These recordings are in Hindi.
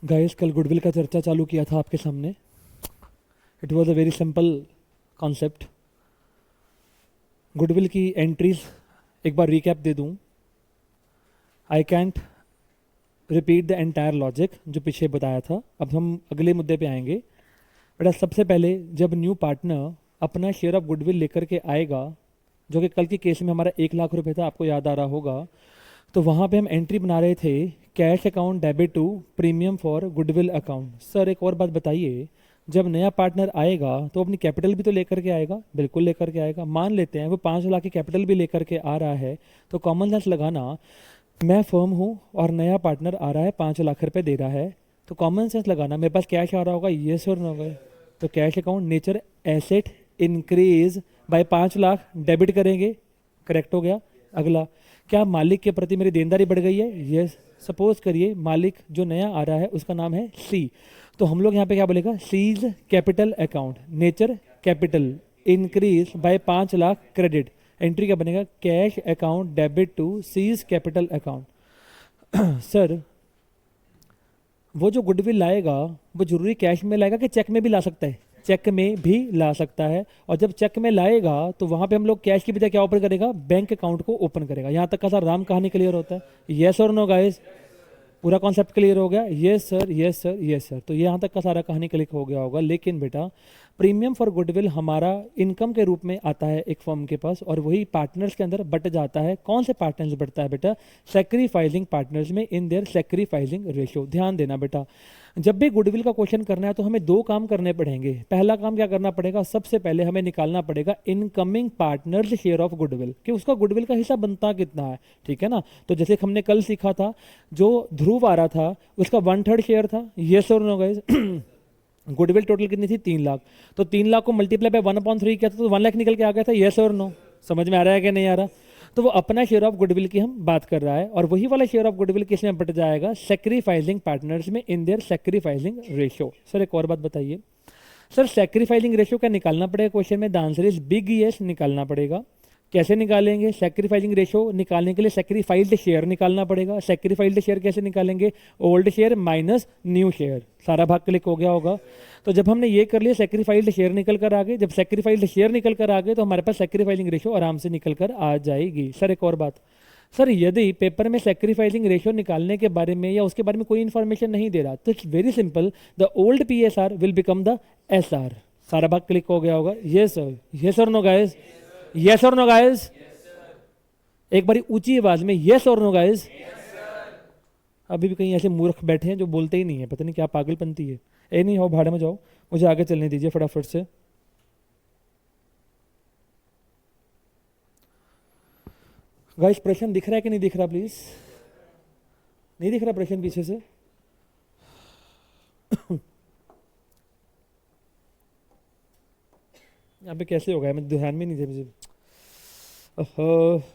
गाइस कल गुडविल का चर्चा चालू किया था आपके सामने. It was a very simple concept. Goodwill की एंट्रीज एक बार रिकैप दे दूं. I can't repeat the entire logic जो पीछे बताया था. अब हम अगले मुद्दे पे आएंगे. बेटा सबसे पहले जब न्यू पार्टनर अपना शेयर ऑफ गुडविल लेकर के आएगा, जो कि कल के केस में हमारा 1 लाख रुपए था, आपको याद आ रहा होगा, तो वहाँ पे हम एंट्री बना रहे थे cash account debit to premium for goodwill account. Sir एक और बात बताइए, जब नया पार्टनर आएगा तो अपनी कैपिटल भी तो लेकर के आएगा. बिल्कुल लेकर के आएगा. मान लेते हैं वो 5 लाख की कैपिटल भी लेकर के आ रहा है, तो कॉमन सेंस लगाना, मैं फर्म हूँ और नया पार्टनर आ रहा है 5 लाख रुपए दे रहा है, तो कॉमन सेंस लगाना मेरे पास कैश आ रहा होगा, ये और नो होगा. तो cash account nature asset increase by 5 lakh debit करेंगे. करेक्ट हो गया. अगला, क्या मालिक के प्रति मेरी देनदारी बढ़ गई है? यस. सपोज करिए मालिक जो नया आ रहा है उसका नाम है सी, तो हम लोग यहाँ पे क्या बोलेगा, C's capital account nature capital increase by 5 lakh credit. Entry क्या बनेगा, cash account debit to C's capital account. Sir वो जो गुडविल लाएगा वो जरूरी कैश में लाएगा कि चेक में भी ला सकता है? चेक में भी ला सकता है. और जब चेक में लाएगा तो वहां पे हम लोग कैश की बजाय क्या ओपन करेगा, बैंक अकाउंट को ओपन करेगा. यहां तक का सारा राम कहानी क्लियर होता है? यस और नो गाइस? पूरा कॉन्सेप्ट क्लियर हो गया? Yes sir, yes sir, yes sir. तो यहाँ तक का सारा कहानी क्लिक हो गया होगा. लेकिन बेटा प्रीमियम फॉर गुडविल हमारा इनकम के रूप में आता है एक फर्म के पास, और वही पार्टनर्स के अंदर बट जाता है. कौन से पार्टनर्स बटता है बेटा? सेक्रीफाइसिंग पार्टनर्स में इन देयर सेक्रीफाइसिंग रेशियो. ध्यान देना बेटा, जब भी गुडविल का क्वेश्चन करना है तो हमें 2 काम करने पड़ेंगे. पहला काम क्या करना पड़ेगा, सबसे पहले हमें निकालना पड़ेगा incoming partners share of goodwill, कि उसका गुडविल का हिस्सा बनता कितना है. ठीक है ना? तो जैसे हमने कल सीखा था, जो ध्रुव आ रहा था उसका 1/3 शेयर था. यस और नो गाइस? गुडविल टोटल कितनी थी, 3 लाख. तो 3 लाख को मल्टीप्लाई बाय 1/3 किया था तो 1 लाख निकल के आ गया था. यस और नो? समझ में आ रहा है कि नहीं आ रहा? तो वो अपना शेयर ऑफ गुडविल की हम बात कर रहा है, और वही वाला शेयर ऑफ गुडविल किस में बट जाएगा, सेक्रीफाइसिंग पार्टनर्स में in their sacrificing ratio. Sir एक और बात बताइए, सर सेक्रीफाइसिंग रेशियो क्या निकालना पड़ेगा क्वेश्चन में? The answer is big yes, निकालना पड़ेगा. कैसे निकालेंगे? सेक्रीफाइसिंग रेशियो निकालने के लिए सेक्रीफाइल्ड शेयर निकालना पड़ेगा. सेक्रीफाइल्ड शेयर कैसे निकालेंगे? Old share minus new share. सारा भाग क्लिक हो गया होगा. तो जब हमने ये कर लिया, सेक्रीफाइल्ड शेयर निकल कर आ गए. जब सेक्रीफाइल्ड शेयर निकल कर आ गए तो हमारे पास सेक्रीफाइसिंग रेशियो आराम से निकल कर आ जाएगी. सर एक और बात, सर यदि पेपर में सेक्रीफाइसिंग रेशियो निकालने के बारे में या उसके बारे में कोई इंफॉर्मेशन नहीं दे रहा, तो it's very simple, the old PSR will become the SR. सारा भाग क्लिक हो गया होगा. यस सर, यस और नो गाइस? यस और नो गाइस? एक बारी ऊंची आवाज में यस और नो गाइस? अभी भी कहीं ऐसे मूर्ख बैठे हैं जो बोलते ही नहीं है, पता नहीं क्या पागलपंती है. ए नहीं हो, भाड़े में जाओ, मुझे आगे चलने दीजिए फटाफट से. गाइस प्रश्न दिख रहा है कि नहीं दिख रहा? प्लीज, नहीं दिख रहा प्रश्न पीछे से? यहाँ पे कैसे होगा, मैं ध्यान में नहीं थे मुझे. ओहो,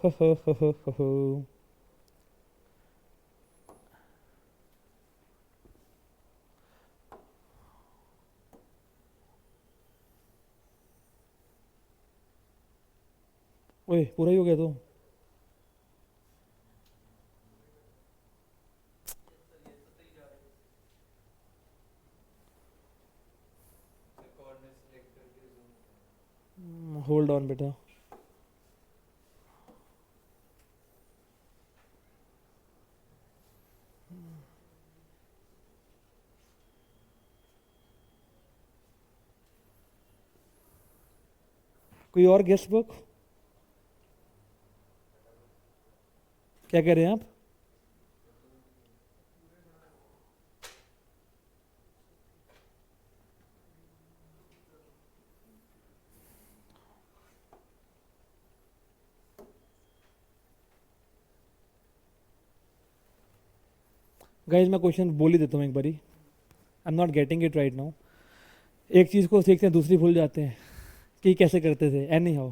हो, हो, हो, हो, हो, हो. ओए पूरा ही हो गया तो. होल्ड ऑन बेटा. कोई और गेस्ट बुक? क्या कह रहे हैं आप? गाइस मैं क्वेश्चन बोल ही देता हूँ एक बारी. I am not getting it right now. एक चीज़ को सीखते हैं दूसरी भूल जाते हैं कि कैसे करते थे. Any how,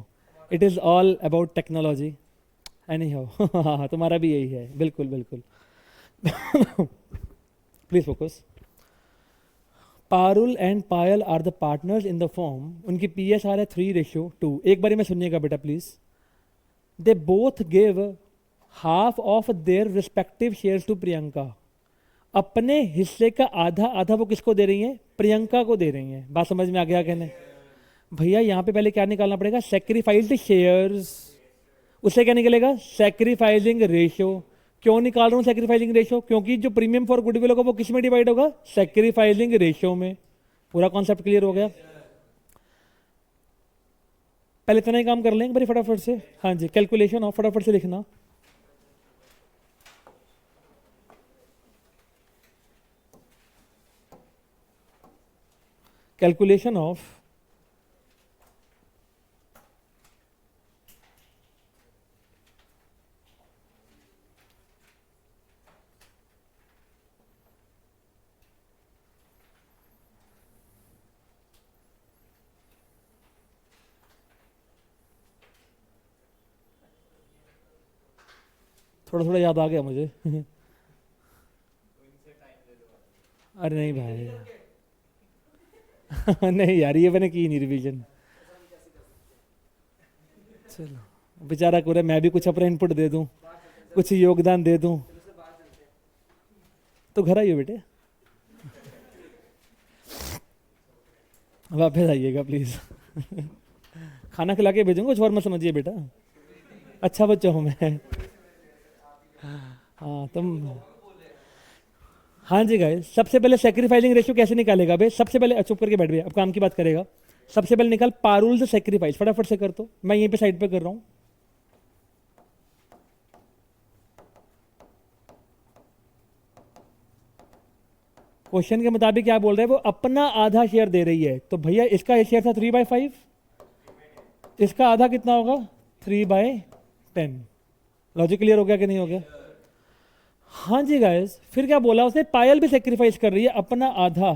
it is all about technology. Any how हाँ, तुम्हारा भी यही है. बिल्कुल बिल्कुल. Please focus. Parul and Payal are the partners in the form. उनकी पीएसआर है 3:2. एक बारी में सुनिएगा बेटा please. They both give half of their respective shares to Priyanka. अपने हिस्से का आधा आधा वो किसको दे रही हैं? प्रियंका को दे रही हैं। बात समझ में आ गया कहने? भैया यहाँ पे पहले क्या निकालना पड़ेगा? Sacrificed shares. उससे क्या निकलेगा? Sacrificing ratio. क्यों निकाल रहा हूँ सेक्रीफाइसिंग रेशियो? क्योंकि जो प्रीमियम फॉर गुडविल होगा वो किस में डिवाइड होगा? सेक्रीफाइसिंग रेशियो में। पूरा कॉन्सेप्ट क्लियर हो गया? पहले इतना ही काम कर लेंगे भाई फटाफट से। हाँ जी, कैलकुलेशन ऑफ, फटाफट से लिखना। कैलकुलेशन ऑफ थोड़ा थोड़ा याद आ गया मुझे। अरे नहीं भाई। नहीं यार, ये मैंने की नहीं रिवीजन। चलो बेचारा करे, मैं भी कुछ अपना इनपुट दे दूं, कुछ योगदान दे दूं। तो घर आइए बेटे, वापस आइएगा प्लीज। खाना खिला के भेजूंगा, कुछ और मत समझिए बेटा, अच्छा बच्चा हूँ मैं। हाँ तुम। हाँ जी गाइस, सबसे पहले सेक्रीफाइसिंग रेशियो कैसे निकालेगा बे? सबसे पहले चुप करके बैठ गया, अब काम की बात करेगा। सबसे पहले निकाल पारुल से सेक्रीफाइस, फटाफट से कर। तो मैं यहीं पे साइड पे कर रहा हूँ। क्वेश्चन के मुताबिक क्या बोल रहे हैं? वो अपना आधा शेयर दे रही है। तो भैया इसका शेयर था 3/5, इसका आधा कितना होगा? 3/10। लॉजिक क्लियर हो गया कि नहीं हो गया? हाँ जी गाइस, फिर क्या बोला उसने? पायल भी सेक्रीफाइस कर रही है अपना आधा।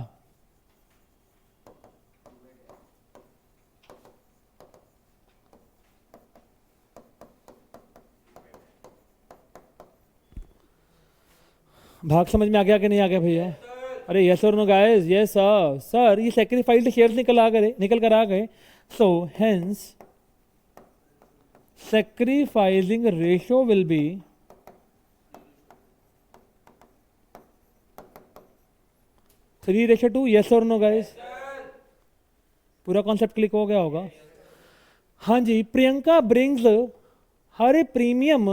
भाग समझ में आ गया कि नहीं आ गया भैया? अरे यस और no guys? Yes sir. Sir ये सेक्रीफाइस्ड शेयर्स निकल कर आ गए। So hence sacrificing ratio will be 3:2। Yes और नो गाइस? पूरा कॉन्सेप्ट क्लिक हो गया होगा? हाँ जी, Priyanka brings her premium,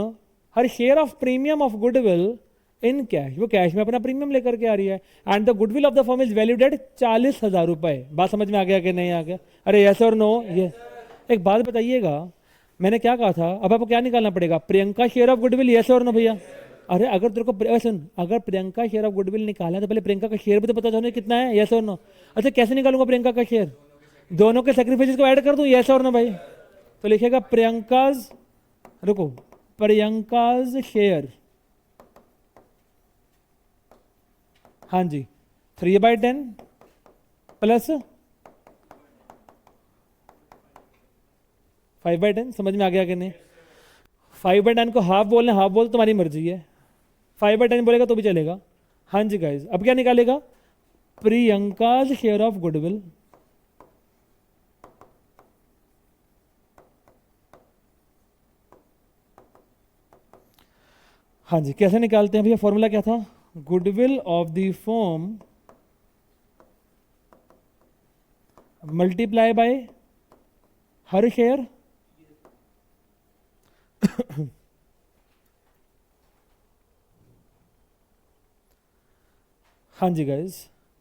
her share of premium of goodwill in cash. वो कैश में अपना प्रीमियम लेकर के आ रही है। And the goodwill of the firm is valued at 40,000 रुपए। बात समझ में आ गया कि नहीं आ गया? अरे यस और नो? ये एक बात बताइएगा, मैंने क्या कहा था? अब आपको क्या निकालना पड़ेगा? Priyanka share of goodwill. Yes और नो भैया? अरे अगर तेरे को सुन, अगर प्रियंका शेयर ऑफ गुडविल निकाला तो पहले प्रियंका का शेयर भी तो पता चलना कितना है। यस और नो? अच्छा कैसे निकालूंगा प्रियंका का शेयर? दोनों के सेक्रीफाइसेस को ऐड कर दूं? यस और नो भाई? तो लिखेगा प्रियंकाज, रुको, प्रियंकाज शेयर। हाँ जी, 3/10 प्लस 5/10। समझ में आ गया कि नहीं? 5/10 को हाफ बोलना, हाफ बोल तुम्हारी मर्जी है। 5/10 बोलेगा तो भी चलेगा। हाँ जी गाइज, अब क्या निकालेगा? Priyanka's share of goodwill. हाँ जी, कैसे निकालते हैं भैया? फॉर्मूला क्या था? Goodwill of the firm multiply by her share. हाँ जी guys,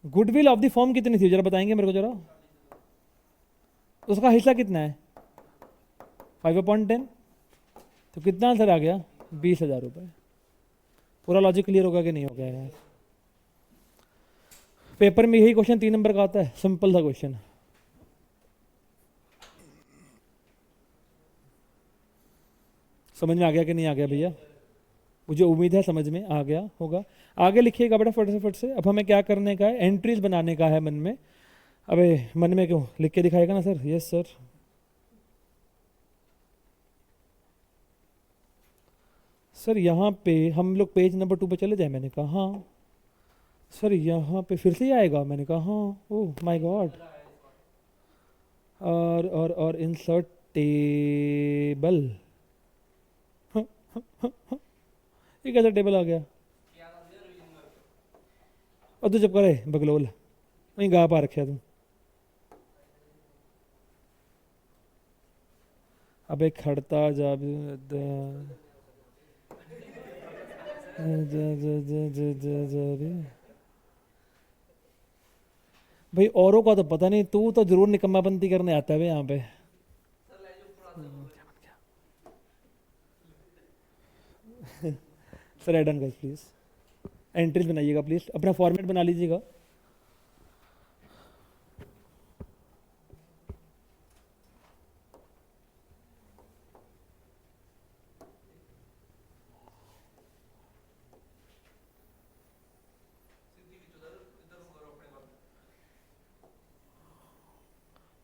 goodwill of the firm कितनी थी जरा बताएंगे मेरे को जरा? उसका हिस्सा कितना है? 5/10। तो कितना आंसर आ गया? 20,000 रुपये। पूरा लॉजिक क्लियर होगा कि नहीं होगा यार? पेपर में यही क्वेश्चन 3 नंबर का आता है, सिंपल सा क्वेश्चन। समझ में आ गया कि नहीं आ गया भैया? मुझे उम्मीद है समझ में आ गया होगा। आगे लिखिएगा बेटा फटाफट से। अब हमें क्या करने का है? एंट्रीज बनाने का है मन में। अबे मन में क्यों, लिख के दिखाएगा ना सर? Yes sir. सर यहाँ पे हम लोग पेज नंबर 2 पे चले जाए। मैंने कहा हाँ सर, यहाँ पे फिर से ही आएगा। मैंने कहा हाँ, ओह माय गॉड। और इंसर्ट टेबल। ये कैसा टेबल आ गया? और तू चुप करे बगलोल, वहीं गा पा रखे तू। अबे खड़ता जा भी भाई औरों का तो पता नहीं, तू तो जरूर निकम्मापंती करने आता है भाई यहाँ पे। Sir add on guys please, entries बनाइएगा प्लीज, अपना फॉर्मेट बना लीजिएगा।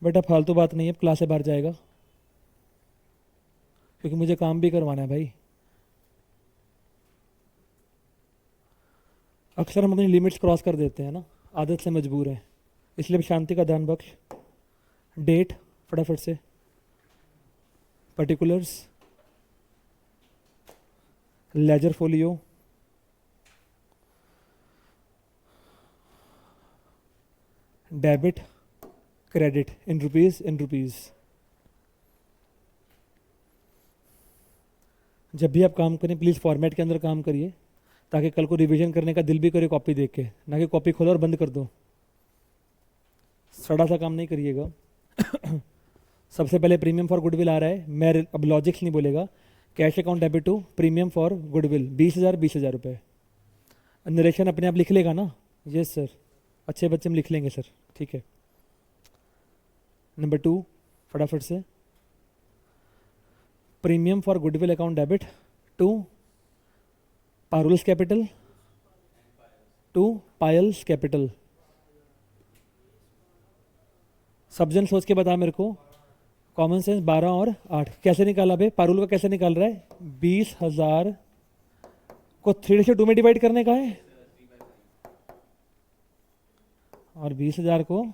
बेटा फालतू बात नहीं है, क्लास से बाहर जाएगा, क्योंकि मुझे काम भी करवाना है भाई। अक्सर हम अपनी लिमिट्स क्रॉस कर देते हैं ना, आदत से मजबूर है, इसलिए शांति का ध्यान बख्श। डेट फटाफट से, particulars, ledger folio, debit credit, in rupees in rupees. जब भी आप काम करें प्लीज़ फॉर्मेट के अंदर काम करिए, ताकि कल को रिवीजन करने का दिल भी करे कॉपी देख के, ना कि कॉपी खोलो और बंद कर दो। सड़ा सा काम नहीं करिएगा। सबसे पहले प्रीमियम फॉर गुडविल आ रहा है, मैं अब लॉजिक्स नहीं बोलेगा। Cash account debit to premium for goodwill 20,000 रुपये। नरेशन अपने आप लिख लेगा ना? यस सर, अच्छे बच्चे हम लिख लेंगे सर, ठीक है। नंबर 2 फटाफट से, premium for goodwill account debit to Parul's capital, to Payal's capital. सब्जन सोच के बता मेरे को, कॉमन सेंस 12 और 8 कैसे निकाला बे? पारुल का कैसे निकाल रहा है? 20,000 को 3/2 में डिवाइड करने का है, और 20,000 को,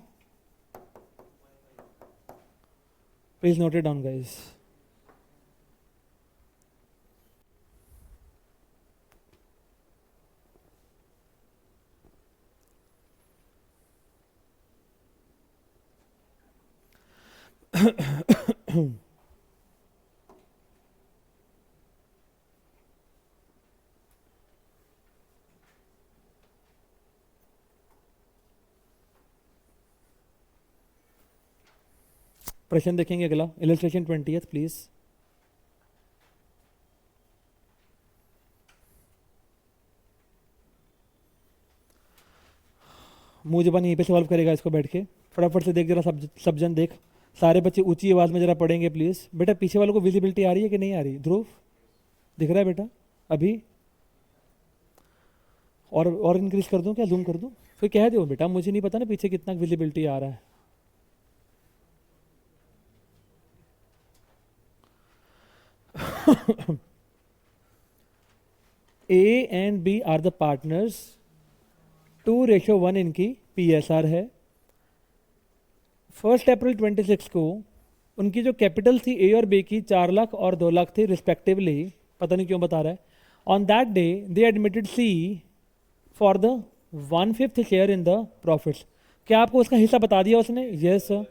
please note it down guys. प्रश्न देखेंगे अगला, इलस्ट्रेशन 20 प्लीज। मुंह जबान यहीं पे सॉल्व करेगा इसको बैठ के, फटाफट से देख जरा, सब जन देख, सारे बच्चे ऊंची आवाज में जरा पढ़ेंगे प्लीज। बेटा पीछे वालों को विजिबिलिटी आ रही है कि नहीं आ रही? ध्रुव दिख रहा है बेटा अभी? और इंक्रीज कर दूं क्या, जूम कर दूं? फिर कह दो बेटा, मुझे नहीं पता ना पीछे कितना विजिबिलिटी आ रहा है। A and B are the partners, 2:1 इनकी पीएसआर है। 1 अप्रैल 26 को उनकी जो कैपिटल थी ए और बी की 4 लाख और 2 लाख थी रिस्पेक्टिवली, पता नहीं क्यों बता रहा है। On that day they admitted C for the 1/5 share in the profits. क्या आपको उसका हिस्सा बता दिया उसने? Yes sir.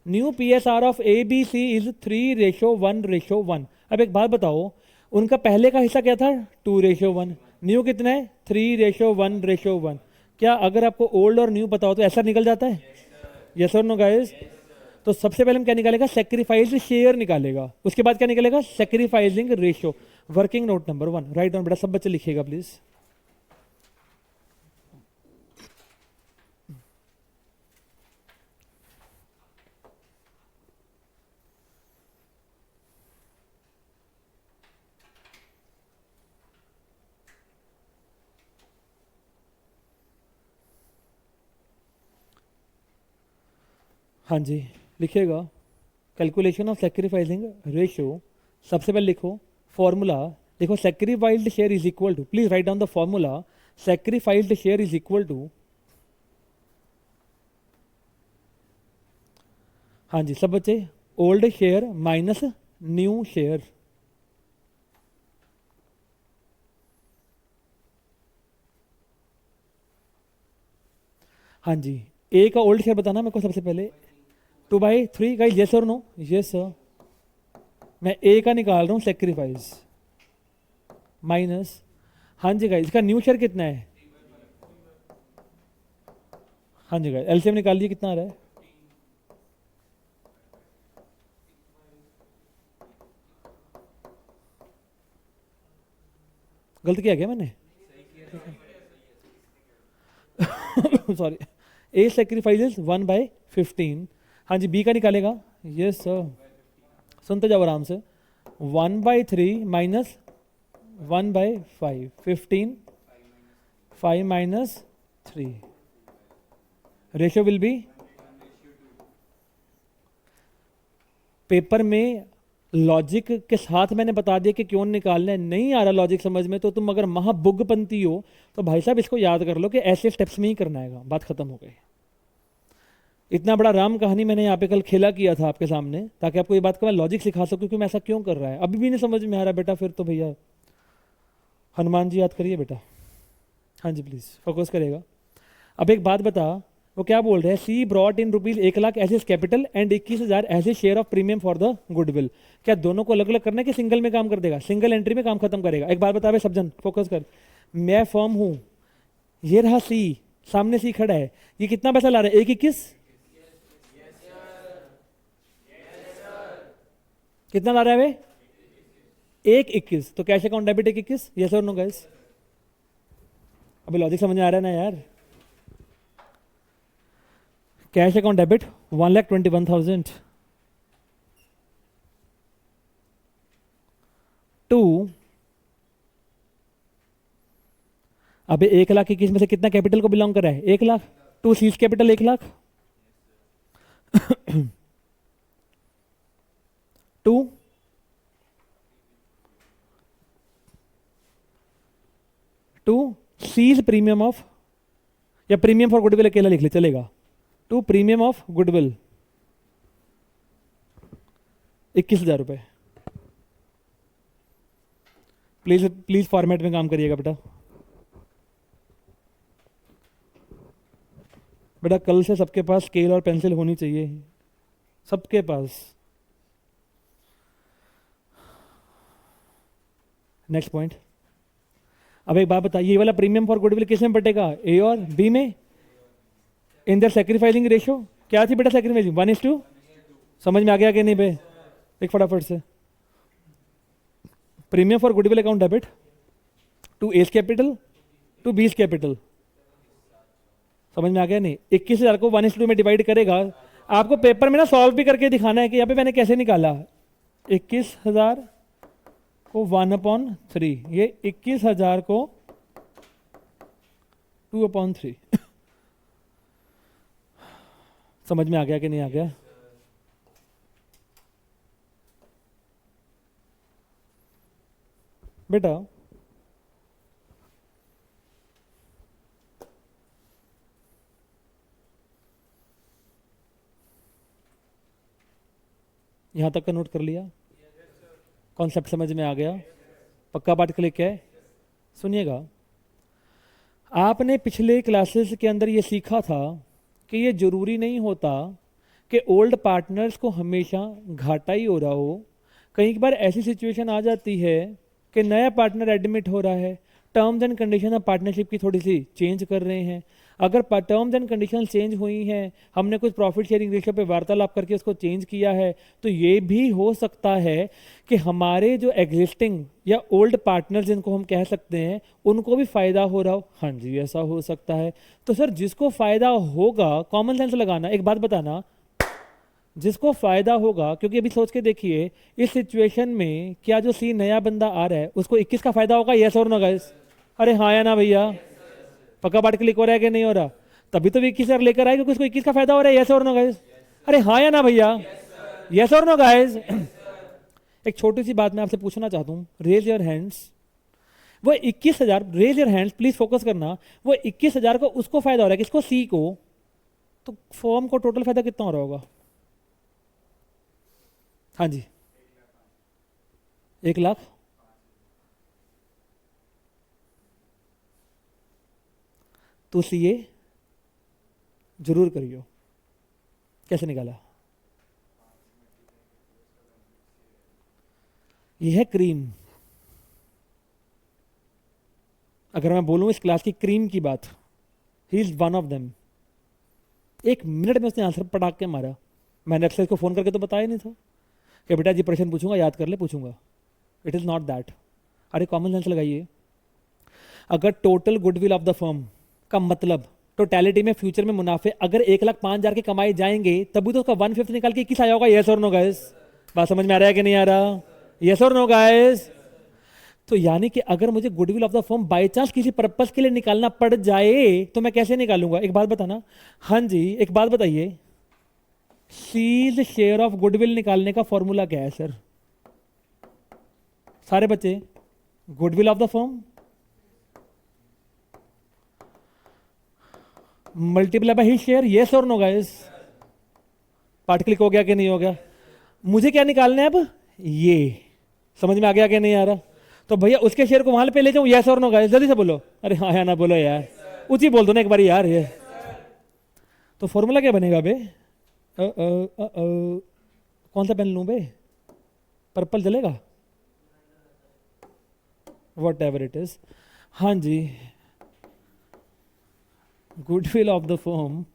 New PSR of A B C is 3:1:1। अब एक बात बताओ, उनका पहले का हिस्सा क्या था? 2:1। न्यू कितना है? 3:1:1। क्या अगर आपको ओल्ड और न्यू पता हो तो ऐसा निकल जाता है? यस और नो गाइस? तो सबसे पहले हम क्या निकालेगा? सेक्रीफाइस शेयर निकालेगा। उसके बाद क्या निकालेगा? Sacrificing ratio. Working note number 1 write down बेटा, सब बच्चे लिखिएगा प्लीज। हाँ जी लिखिएगा, कैलकुलेशन ऑफ सेक्रीफाइसिंग रेशियो। सबसे पहले लिखो फॉर्मूला, देखो sacrificed share is equal to, please write down the formula, sacrificed share is equal to, हाँ जी सब बच्चे, old share minus new share. हाँ जी, ए का ओल्ड शेयर बताना मेरे को सबसे पहले। 2/3 गाइस, यस और नो? Yes sir. मैं ए का निकाल रहा हूँ सेक्रीफाइस माइनस, हाँ जी गाइस, इसका न्यू शेयर कितना है? हाँ जी गाइस, एलसीएम निकाल लिए, कितना आ रहा है? गलत किया क्या मैंने? सॉरी। A sacrifice 1/15। हाँ जी, बी का निकालेगा? Yes sir. सुनते जाओ आराम से। 1/3 minus 1/5, 15, 5 minus 3, ratio will B, paper में लॉजिक के साथ मैंने बता दिया कि क्यों निकालना है। नहीं आ रहा लॉजिक समझ में तो तुम अगर महाबुग्गपंती हो तो भाई साहब इसको याद कर लो कि ऐसे स्टेप्स में ही करना है, बात खत्म हो गई। इतना बड़ा राम कहानी मैंने यहाँ पे कल खेला किया था आपके सामने, ताकि आपको ये बात का मैं लॉजिक सिखा सकूं कि मैं ऐसा क्यों कर रहा है। अभी भी नहीं समझ में आ रहा बेटा, फिर तो भैया हनुमान जी याद करिए बेटा। हाँ जी प्लीज फोकस करेगा। अब एक बात बता, वो क्या बोल रहे हैं? C brought in rupees 1 lakh as capital and 21,000 as a share of premium for the goodwill. क्या दोनों को अलग अलग करना है कि सिंगल में काम कर देगा? सिंगल एंट्री में काम खत्म करेगा। एक बात बता बे सज्जन, फोकस कर। मैं फर्म हूं, ये रहा सी, सामने सी खड़ा है, ये कितना पैसा ला रहा है? 1,21। कितना ला रहा है वे? 1,21। तो कैश अकाउंट डेबिट 1,21, यस और नो गाइस? अभी लॉजिक समझ में आ रहा है ना यार? कैश अकाउंट डेबिट 1,21,000 टू, अबे 1,21 में से कितना कैपिटल को बिलोंग कर रहा है? 1,00,000 to C's capital 1,00,000 to to C's premium of, या प्रीमियम फॉर गुडविल अकेला लिख ले चलेगा, टू प्रीमियम ऑफ गुडविल 21,000 रुपए। प्लीज प्लीज फॉर्मेट में काम करिएगा बेटा। बेटा कल से सबके पास स्केल और पेंसिल होनी चाहिए, सबके पास। Next point. अब एक बात बताइए, ये वाला प्रीमियम फॉर गुडविल किस में बटेगा? ए और बी में, इन दर सेक्रीफाइसिंग रेशियो। क्या थी बेटा सेक्रीफाइसिंग? 1:2। समझ में आ गया कि नहीं बे? एक फटाफट से। Premium for goodwill account debit to S capital to B's capital. समझ में आ गया नहीं? 21,000 को 1:2 में डिवाइड करेगा। आपको पेपर में ना सॉल्व भी करके दिखाना है कि यहाँ पे मैंने कैसे निकाला। 21,000 को 1/3, ये 21,000 को 2/3। समझ में आ गया कि नहीं आ गया? बेटा यहां तक का नोट कर लिया? कॉन्सेप्ट समझ में आ गया? पक्का पाठ क्लिक है? सुनिएगा, आपने पिछले क्लासेस के अंदर ये सीखा था कि ये जरूरी नहीं होता कि ओल्ड पार्टनर्स को हमेशा घाटा ही हो रहा हो। कई बार ऐसी सिचुएशन आ जाती है कि नया पार्टनर एडमिट हो रहा है, terms and condition of partnership की थोड़ी सी चेंज कर रहे हैं। अगर टर्म्स एंड कंडीशन चेंज हुई हैं, हमने कुछ प्रॉफिट शेयरिंग रेशियो पे वार्तालाप करके उसको चेंज किया है, तो ये भी हो सकता है कि हमारे जो एग्जिस्टिंग या ओल्ड पार्टनर जिनको हम कह सकते हैं उनको भी फायदा हो रहा हो। हाँ जी ऐसा हो सकता है। तो सर जिसको फायदा होगा, कॉमन सेंस लगाना, एक बात बताना, जिसको फायदा होगा, क्योंकि अभी सोच के देखिए इस सिचुएशन में क्या जो सी नया बंदा आ रहा है उसको 21 का फायदा होगा? यस और नो गाइस? अरे हाँ या ना भैया? पक्का पाठ क्लिक हो रहा है कि नहीं हो रहा? तभी तो 21,000 लेकर आए क्योंकि उसको 21 का फायदा हो रहा है। यस और नो गाइस? अरे हाँ या ना भैया? यस और नो गाइस? एक छोटी सी बात मैं आपसे पूछना चाहता हूँ, रेज योर हैंड्स। वो 21,000, raise your hands please, focus करना। वो 21,000 को उसको फायदा हो रहा है, किसको? सी को। तो फॉर्म को टोटल फायदा कितना हो रहा होगा? हाँ जी 1,00,000। तो सी ए जरूर करियो। कैसे निकाला? यह है क्रीम। अगर मैं बोलूं इस क्लास की क्रीम की बात, he is one of them. 1 minute में उसने आंसर पटाक के मारा। मैंने अक्सर इसको फोन करके तो बताया नहीं था कि बेटा जी प्रश्न पूछूंगा, याद कर ले, पूछूंगा। It is not that. अरे कॉमन सेंस लगाइए। अगर total goodwill of the firm का मतलब टोटलिटी में फ्यूचर में मुनाफे अगर 1,05,000 के कमाए जाएंगे, तभी तो उसका 1/5 निकाल के 21 आया होगा। यस और नो गाइस? बात समझ में आ रहा है कि नहीं आ रहा? यस और नो गाइस? तो यानी कि अगर मुझे goodwill of the firm by chance किसी पर्पस के लिए निकालना पड़ जाए तो मैं कैसे निकालूंगा? एक बात बताना। हाँ जी, एक बात बताइए, सीज शेयर ऑफ गुडविल निकालने का फॉर्मूला क्या है सर? सारे बच्चे, goodwill of the firm multiply by his share. Yes और नो गाइस? पार्ट क्लिक हो गया कि नहीं हो गया? मुझे क्या निकालना है अब? ये समझ में आ गया कि नहीं आ रहा? तो भैया उसके शेयर को वहां पे ले जाऊं? यस और नो गाइस? जल्दी से बोलो। अरे हाँ या ना बोलो यार, ऊंची बोल दो ना एक बार यार। ये तो फॉर्मूला क्या बनेगा बे? कौन सा पेन लूं बे? पर्पल चलेगा? Whatever it is. हाँ जी, गुडविल ऑफ द फर्म।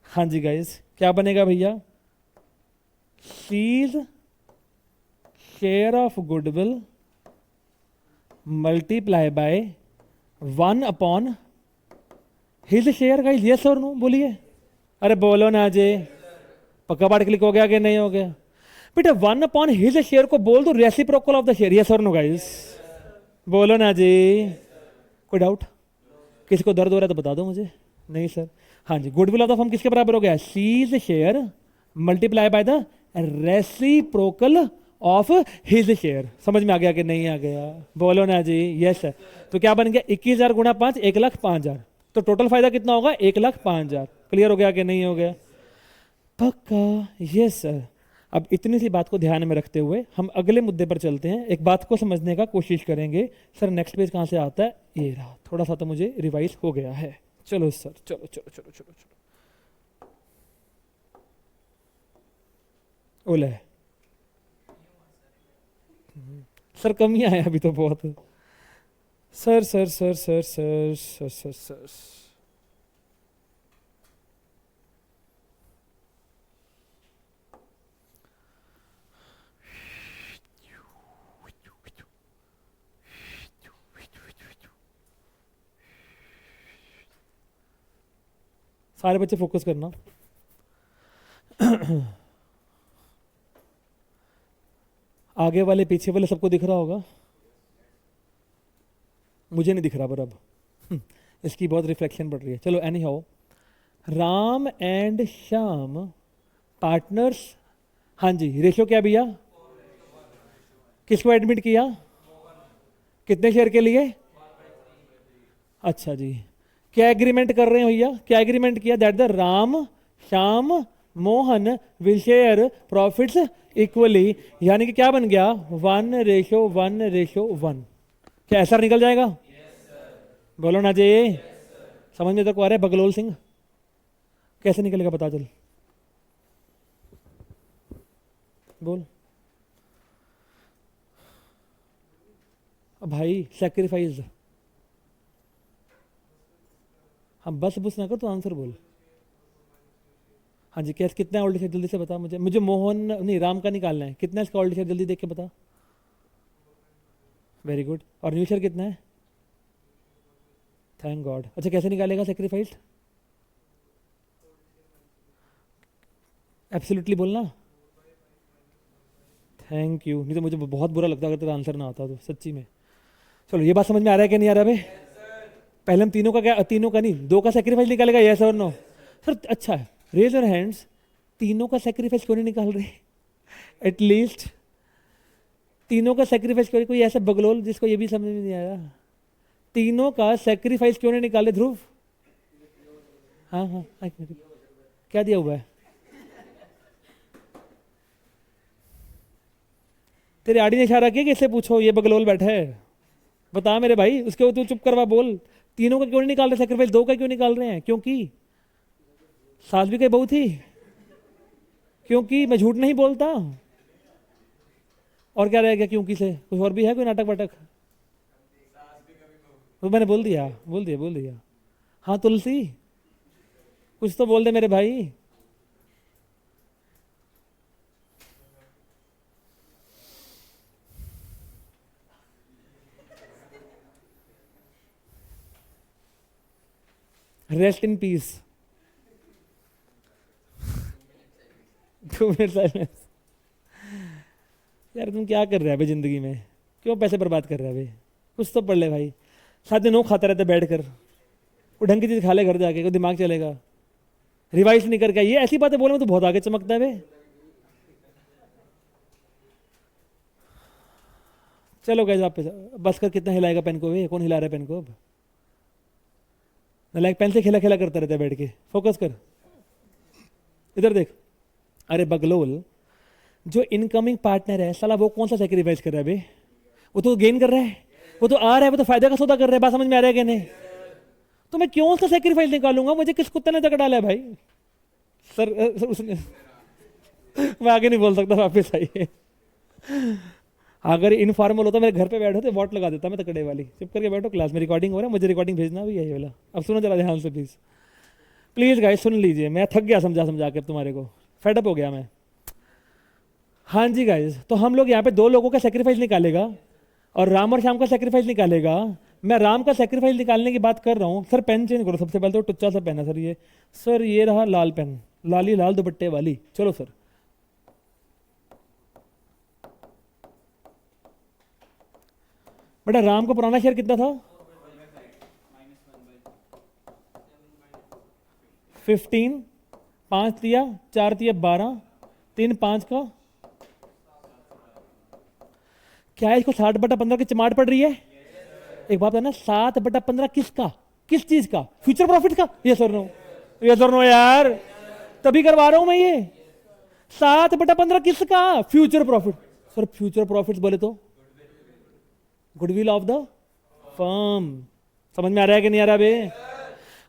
हाँ जी गाइस, क्या बनेगा भैया? C's share of goodwill multiply by 1 upon his share. Guys yes और नो बोलिए। अरे बोलो ना जी, पक्का पार्ट क्लिक हो गया कि नहीं हो गया? बेटा 1 अपॉन हिज शेयर को बोल दो reciprocal of the share. Yes और नो गाइस? बोलो ना जी। कोई डाउट? किसी को दर्द हो रहा है तो बता दो मुझे। नहीं सर? हाँ जी, गुडविल ऑफ द फर्म किसके बराबर हो गया? C's share multiply by the reciprocal of his share. समझ में आ गया कि नहीं आ गया? बोलो ना जी। Yes sir. तो क्या बन गया? 21,000 गुणा 5, 1,05,000। तो टोटल फायदा कितना होगा? 1,05,000। क्लियर हो गया कि नहीं हो गया? पक्का? Yes sir. अब इतनी सी बात को ध्यान में रखते हुए हम अगले मुद्दे पर चलते हैं। एक बात को समझने का कोशिश करेंगे। सर नेक्स्ट पेज कहाँ से आता है? ये रहा। थोड़ा सा तो मुझे रिवाइज हो गया है। चलो सर, चलो चलो चलो चलो चलो। ओले सर, कमियां है अभी तो बहुत। Sir sir sir sir sir sir sir sir सारे बच्चे फोकस करना। आगे वाले पीछे वाले सबको दिख रहा होगा? मुझे नहीं दिख रहा पर अब इसकी बहुत रिफ्लेक्शन पड़ रही है। चलो any how, Ram and Shyam partners. हाँ जी, रेशियो क्या भैया? किसको एडमिट किया? कितने शेयर के लिए? अच्छा जी, क्या एग्रीमेंट कर रहे हैं भैया? क्या एग्रीमेंट किया? That the Ram Shyam Mohan will share profits equally. यानी कि क्या बन गया? 1:1:1। क्या ऐसा निकल जाएगा? बोलो ना जी। समझ में तो को आ रहा है? बगलोल सिंह कैसे निकलेगा पता चल? बोल। भाई सैक्रिफाइस। हाँ बस बुस ना कर, तो आंसर बोल। हाँ जी, कैसे कितना है ओल्ड शेयर? जल्दी से बता मुझे। मुझे मोहन नहीं, राम का निकालना है। कितना है इसका ओल्ड शेयर? जल्दी देख के बता। Very good. और न्यू शेयर कितना है? Thank God. अच्छा कैसे निकालेगा सेक्रीफाइस? एब्सोल्युटली बोलना। Thank you. नहीं तो मुझे बहुत बुरा लगता अगर तेरा आंसर ना आता तो, सच्ची में। चलो ये बात समझ में आ रहा है कि नहीं आ रहा भाई? पहले हम तीनों का क्या, तीनों का नहीं, 2 का सेक्रीफाइस निकालेगा। यस और नो? सर अच्छा है, रेज योर हैंड्स। तीनों का सेक्रीफाइस क्यों नहीं निकाल रहे? एटलीस्ट तीनों का सेक्रीफाइस क्यों? कोई ऐसा बगलोल जिसको ये भी समझ में नहीं आया, तीनों का सेक्रीफाइस क्यों नहीं निकाले? ध्रुव। हाँ हाँ, क्या दिया हुआ है तेरे आड़ी ने? इशारा किया कि इससे पूछो, ये बगलोल बैठा है। बता मेरे भाई, उसके तू चुप करवा बोल। तीनों का क्यों नहीं निकाल रहे सेक्रीफाइस? 2 का क्यों निकाल रहे हैं? क्योंकि सास भी कहीं बहू थी, क्योंकि मैं झूठ नहीं बोलता। और क्या रह गया क्योंकि से? कुछ और भी है कोई नाटक वाटक? वो मैंने बोल दिया, बोल दिया, बोल दिया। हाँ तुलसी, कुछ तो बोल दे मेरे भाई। Rest in peace. 2 minute silence. यार तुम क्या कर रहे हैं भाई जिंदगी में? क्यों पैसे बर्बाद कर रहे हैं भाई? कुछ तो पढ़ ले भाई। साथ दिन वो खाता रहता बैठ कर, वो ढंग की चीज खा ले घर जाके, को दिमाग चलेगा। रिवाइज नहीं करके ये ऐसी बातें बोले में तो बहुत आगे चमकता है भाई। चलो गए आप बस कर, कितना हिलाएगा पेन को? वे कौन हिला रहा है पेन को? अब लाइक पेन से खेला खेला करता रहता है बैठ के। फोकस कर, इधर देख। अरे बगलोल, जो इनकमिंग पार्टनर है साला, वो कौन सा सेक्रीफाइस कर रहा है बे? वो तो गेन कर रहा है, वो तो आ रहा है, वो तो फायदे का सौदा कर रहा है। बात समझ में आ रहा है कि नहीं? तो मैं क्यों उसका सेक्रीफाइस निकालूंगा? मुझे किस कुत्ते ने जकड़ डाला है भाई? सर उसने मैं आगे नहीं बोल सकता, वापस आइए। अगर इनफॉर्मल होता मेरे घर पे बैठे थे वोट लगा देता मैं तकड़े वाली। चुप करके बैठो, क्लास में रिकॉर्डिंग हो रहा है, मुझे रिकॉर्डिंग भेजना भी है ये वाला। अब सुनो जरा ध्यान से प्लीज, प्लीज गाइस सुन लीजिए। मैं थक गया समझा समझा के तुम्हारे को, फेडअप हो गया मैं। हाँ जी गाइस, तो हम लोग यहाँ पे 2 लोगों का सेक्रीफाइस निकालेगा और राम और श्याम का सेक्रीफाइस निकालेगा। मैं राम का सेक्रीफाइस निकालने की बात कर रहा हूँ। सर पेन चेंज करो सबसे पहले, तो टुच्चा सा पेन है सर ये। सर ये रहा लाल पेन, लाली लाल दुपट्टे वाली। चलो सर, बेटा राम का पुराना शेयर कितना था? 15, 5 दिया, 4 दिया 12, 3 5 का क्या है? इसको 60/15 की चमाट पड़ रही है। एक बात है ना, 7/15 किसका? किस चीज का? फ्यूचर प्रॉफिट का? ये सर नो, ये सर नो यार, तभी करवा रहा हूं मैं ये। 7/15 किसका? Future profit. Sir future profit बोले तो गुडविल ऑफ द फर्म। समझ में आ रहा है कि नहीं आ रहा बे?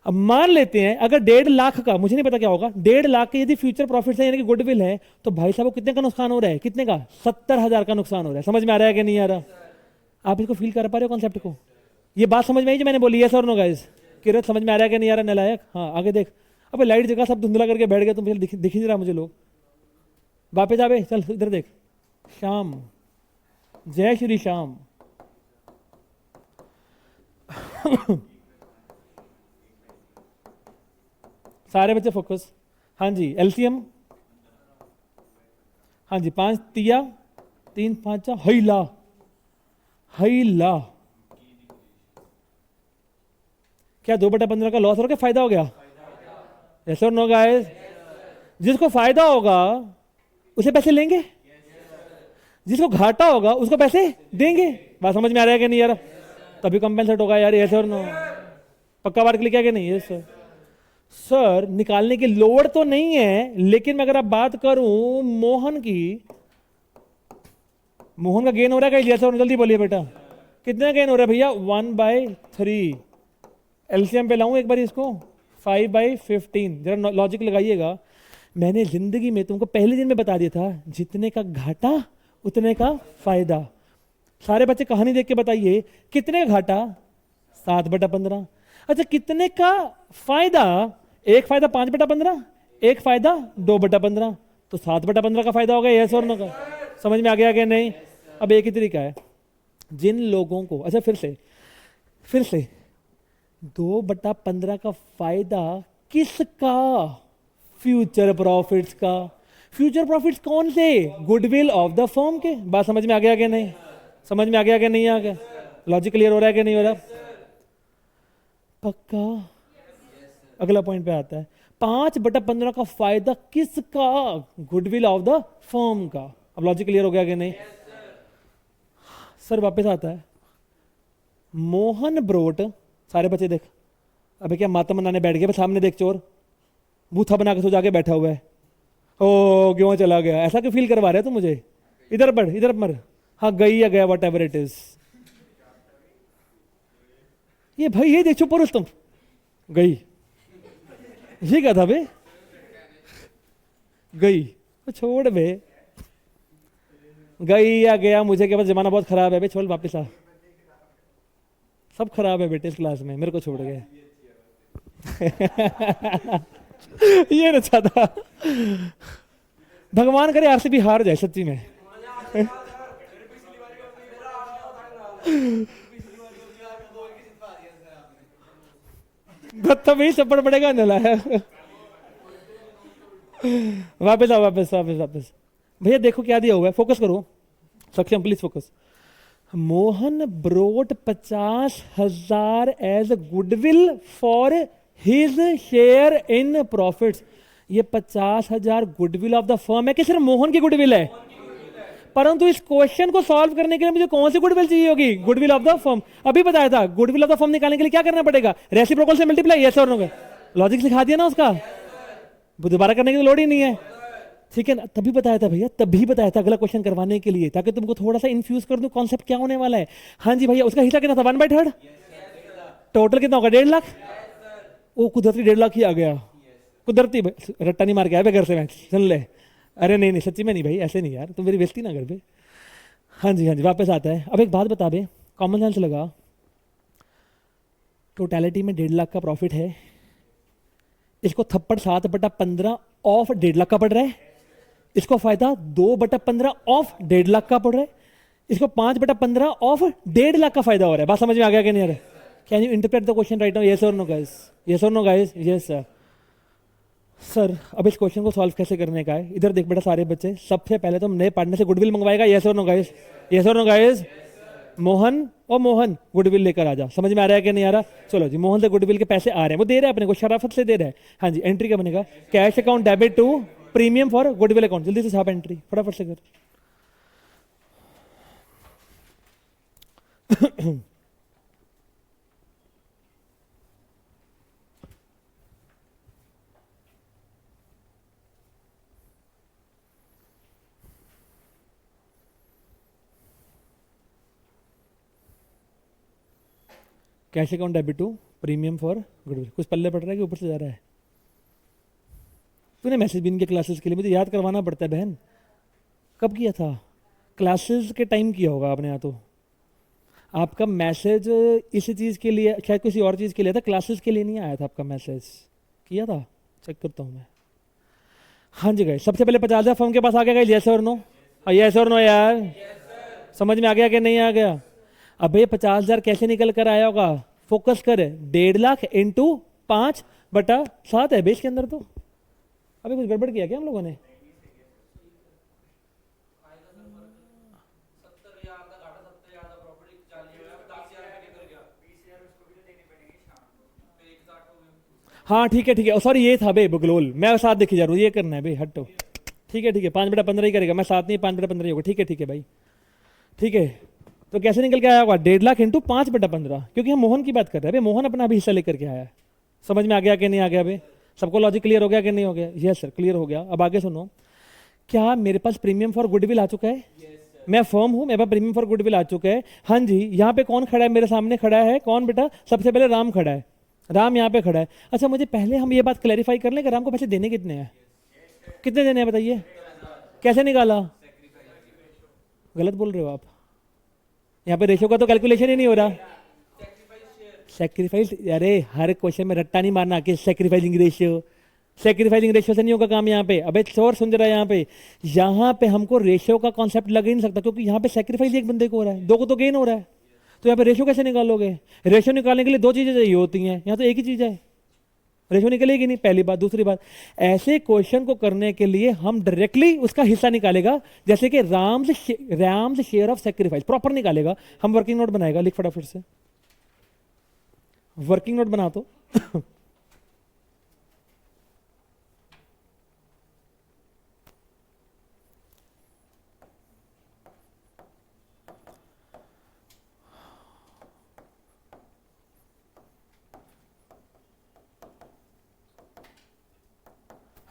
अब मान लेते हैं अगर 1.5 लाख का, मुझे नहीं पता क्या होगा, 1.5 लाख के यदि फ्यूचर प्रॉफिट है यानी कि गुडविल है, तो भाई साहब को कितने का नुकसान हो रहा है? कितने का? 70,000 का नुकसान हो रहा है। समझ में आ रहा है कि नहीं आ रहा? आप इसको फील कर पा रहे हो कॉन्सेप्ट को? ये बात समझ में आई जो मैंने बोली? यस और नो गाइस? किरत समझ में आ रहा है कि नहीं आ रहा? नलायक। हाँ आगे देख। अब लाइट जगह सब धुंधला करके बैठ गए, तुम दिख ही नहीं रहा मुझे लोग। वापस आ बे, चल इधर देख। श्याम, जय श्री श्याम। सारे बच्चे फोकस। हाँ जी, एलसीएम। हाँ जी, 5 तिया, 3 5 हैला, हैला। क्या 2/15 का लॉस हो गया, फायदा हो गया? यस और नो गाइस? जिसको फायदा होगा उसे पैसे लेंगे, जिसको घाटा होगा उसको पैसे देंगे। बात समझ में आ रहा है कि नहीं यार? तभी कंपेंसेट होगा यार। यस और नो? पक्का बात क्लिक है कि नहीं? Yes sir. सर निकालने की लोड तो नहीं है, लेकिन मैं अगर आप बात करूं मोहन की, मोहन का गेन हो रहा है क्या? यस और नो? जल्दी बोलिए बेटा, कितना गेन हो रहा है भैया? 1/3। एलसीएम पे लाऊं एक बार इसको, 5/15। जरा लॉजिक लगाइएगा। मैंने जिंदगी में तुमको पहले दिन में बता दिया था, जितने का घाटा उतने का फायदा। सारे बच्चे कहानी देख के बताइए, कितने का घाटा? 7/15। अच्छा कितने का फायदा? एक फायदा 5/15, एक फायदा 2/15, तो 7/15 का फायदा हो गया। यस और नो का? समझ में आ गया कि नहीं? अब एक ही तरीका है जिन लोगों को, अच्छा फिर से 2/15 का फायदा किसका? फ्यूचर प्रॉफिट्स का। फ्यूचर प्रॉफिट्स कौन से? गुडविल ऑफ द फर्म के। बात समझ में आ गया कि नहीं? समझ में आ गया कि नहीं आ गया? लॉजिक क्लियर हो रहा है कि नहीं हो रहा? पक्का? अगला पॉइंट पे आता है, 5/15 का फायदा किसका? गुडविल ऑफ द फर्म का। अब लॉजिक क्लियर हो गया कि नहीं? सर वापस आता है, मोहन ब्रोट। सारे बच्चे देख, अबे क्या माता मनाने बैठ गए? सामने देख चोर, बूथा बना के सो जाके बैठा हुआ है। ओ क्यों चला गया? ऐसा क्यों फील करवा रहे हो तुम मुझे? इधर बढ़, इधर मर। हाँ गई या गया, वट एवर इट इज। ये भाई ये देख, चुप तुम। गई, ये क्या था बे? गई तो छोड़ बे, गई या गया मुझे क्या पता, जमाना बहुत खराब है बे, छोड़ वापस आ। सब खराब है बेटे इस क्लास में, मेरे को छोड़ गए। ये अच्छा था। भगवान करे आरसीबी हार जाए सच्ची में। बदतमीज चप्पड़ पड़ेगा नला है। वापस आओ, वापस वापस वापस। भैया देखो क्या दिया हुआ है, फोकस करो Saksham, please focus. Mohan brought 50,000 as goodwill for his share in profits. ये 50,000 गुडविल ऑफ द फर्म है कि सिर्फ मोहन की गुडविल है? परंतु इस क्वेश्चन को सॉल्व करने के लिए मुझे कौन सी गुडविल चाहिए होगी? Goodwill of the firm. अभी बताया था गुडविल ऑफ द फर्म निकालने के लिए क्या करना पड़ेगा? रेसिप्रोकल से मल्टीप्लाई, यस और नो? लॉजिक सिखा दिया ना उसका, दोबारा करने की तो लोड ही नहीं है। ठीक है ना, तभी बताया था भैया, तभी बताया था अगला क्वेश्चन करवाने के लिए, ताकि तुमको थोड़ा सा इन्फ्यूज कर दूं कॉन्सेप्ट क्या होने वाला है। हाँ जी भैया, उसका हिस्सा कितना था? 1/3। टोटल कितना होगा? 1.5 लाख। वो कुदरती 1.5 लाख ही आ गया, कुदरती। रट्टा नहीं मार के आया घर से, मैं सुन ले। अरे नहीं नहीं सच्ची में नहीं भाई, ऐसे नहीं यार, तुम मेरी बेइज्जती ना कर बे। हाँ जी हाँ जी, वापस आता है। अब एक बात बता बे, कॉमन सेंस लगा, टोटलिटी में 1.5 लाख का प्रॉफिट है, इसको थप्पड़ 7/15 ऑफ 1.5 लाख का पड़ रहा है, इसको फायदा 2/15 ऑफ 1.5 लाख का पड़ रहा है, इसको 5/15 ऑफ 1.5 लाख का फायदा हो रहा है। बात समझ में आ गया कि नहीं आ रहा? Can you interpret the question right now? Yes और नो गाइस? यस और no guys? Yes sir. Sir अब इस क्वेश्चन को सॉल्व कैसे करने का है? इधर देख बेटा सारे बच्चे, सबसे पहले तो नए पार्टनर से गुडविल मंगवाएगा। यस और नो गाइस? यस और नो गाइस? मोहन, ओ मोहन गुडविल लेकर आ जा। समझ में आ रहा है कि नहीं आ रहा? चलो जी, मोहन से गुडविल के पैसे आ रहे हैं, वो दे रहा है अपने को, शराफत से दे रहा है। हाँ जी, एंट्री क्या बनेगा? Cash account debit to premium for goodwill account. जल्दी से छाप एंट्री, फटाफट से कर। Cash account debit to premium for goodwill. कुछ पल्ले पड़ रहा है कि ऊपर से जा रहा है? तूने मैसेज भी इनके क्लासेस के लिए मुझे याद करवाना पड़ता है बहन। कब किया था? क्लासेस के टाइम किया होगा आपने, या तो आपका मैसेज इसी चीज़ के लिए, शायद किसी और चीज़ के लिए था, क्लासेस के लिए नहीं आया था आपका मैसेज। किया था? चेक करता हूँ मैं। हाँ जी गए, सबसे पहले 50,000 फर्म के पास आ गया, यस और नो? यस और नो यार? समझ में आ गया कि नहीं आ गया? अबे 50,000 कैसे निकल कर आया होगा? फोकस कर, 1.5 लाख इंटू 5/7 है बेस के अंदर। तो अबे कुछ गड़बड़ किया क्या हम लोगों ने? हाँ ठीक है ठीक है, सॉरी ये था बे बगलोल, मैं साथ देखी जा रहा हूँ, ये करना है बे, हटो। ठीक है 5/15 ही करेगा, मैं साथ नहीं, 5/15 ही होगा। ठीक है भाई, ठीक है। तो कैसे निकल के आया होगा? 1.5 लाख इंटू 5/15, क्योंकि हम मोहन की बात कर रहे हैं भाई, मोहन अपना भी हिस्सा लेकर के आया है। समझ में आ गया कि नहीं आ गया भाई? सबको लॉजिक क्लियर हो गया कि नहीं हो गया? यस सर क्लियर हो गया। अब आगे सुनो, क्या मेरे पास प्रीमियम फॉर गुडविल आ चुका है? मैं फर्म हूं, मेरे पास प्रीमियम फॉर गुडविल आ चुका है। हाँ जी, यहाँ पे कौन खड़ा है? मेरे सामने खड़ा है कौन बेटा? सबसे पहले राम खड़ा है, राम यहाँ पे खड़ा है। अच्छा मुझे पहले हम ये बात क्लैरिफाई कर लें कि राम को पैसे देने कितने हैं? कितने देने हैं बताइए? कैसे निकाला? गलत बोल रहे हो आप, यहाँ पे रेशियो का तो कैलकुलेशन ही नहीं हो रहा। सेक्रीफाइस, अरे हर क्वेश्चन में रट्टा नहीं मारना कि सेक्रीफाइसिंग रेशियो, सेक्रीफाइसिंग रेशियो से नहीं होगा काम यहाँ पे। अबे चोर सुन रहा है यहाँ पे हमको रेशियो का कॉन्सेप्ट लग ही नहीं सकता, क्योंकि यहाँ पे सेक्रीफाइस एक बंदे को हो रहा है, दो को तो गेन हो रहा है। तो यहाँ पे रेशियो कैसे निकालोगे? रेशियो निकालने के लिए दो चीजें चाहिए होती हैं, यहाँ तो एक ही चीज है, रेशियो निकलेगी नहीं, पहली बात। दूसरी बात, ऐसे क्वेश्चन को करने के लिए हम डायरेक्टली उसका हिस्सा निकालेगा, जैसे कि राम से शेयर ऑफ सेक्रीफाइस प्रॉपर निकालेगा। हम वर्किंग नोट बनाएगा, लिख फटाफट से वर्किंग नोट बना। तो